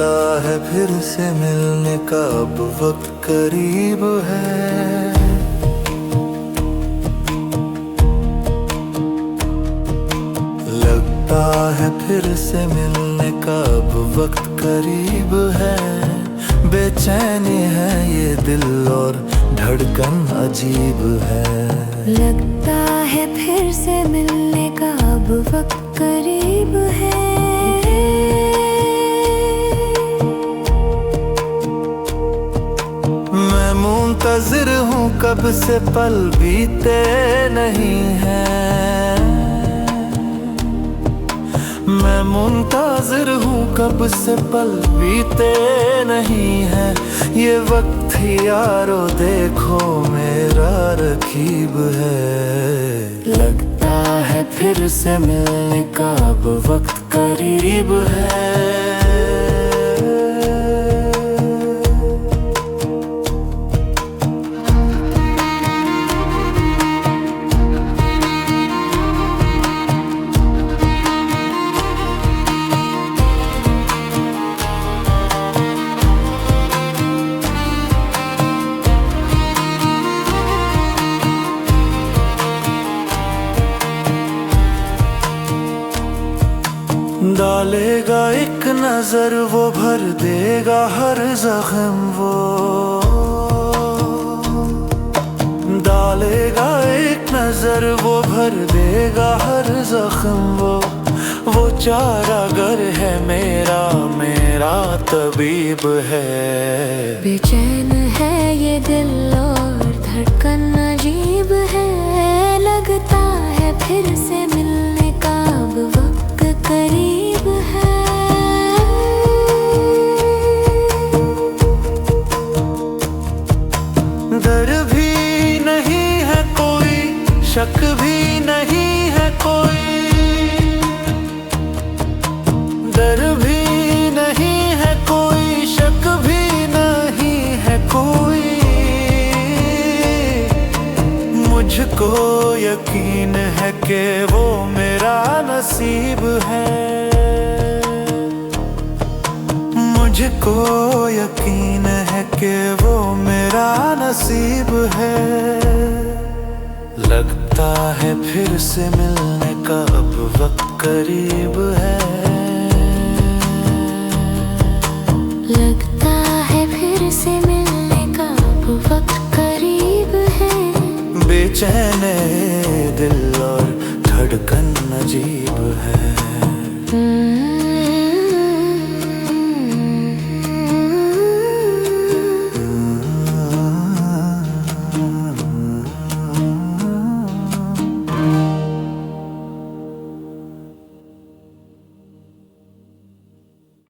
लगता है फिर से मिलने का अब वक्त करीब है। लगता है फिर से मिलने का अब वक्त करीब है। बेचैनी है ये दिल और धड़कन अजीब है। लगता है फिर से मिलने का अब वक्त करीब है। मैं मुंतज़िर हूँ कब से पल बीते नहीं हैं। मैं मुंतज़िर हूँ कब से पल बीते नहीं हैं। ये वक्त ही यारो देखो मेरा रकीब है। लगता है फिर से मिलने का अब वक्त करीब है। डालेगा एक नजर वो भर देगा हर जख्म वो। डालेगा एक नजर वो भर देगा हर जख्म वो चारागर है मेरा मेरा तबीब है। बेचैन है ये दिल और धड़कन अजीब है। लगता है फिर से मिलने का अब वक्त करीब है। डर भी नहीं है कोई शक भी नहीं है कोई। डर भी नहीं है कोई शक भी नहीं है कोई। मुझको यकीन है कि वो मेरा नसीब है। मुझको यकीन है कि वो मेरा नसीब है। लगता है फिर से मिलने का अब वक्त करीब है। लगता है फिर से मिलने का अब वक्त करीब है। बेचैन दिल और धड़कन अजीब है।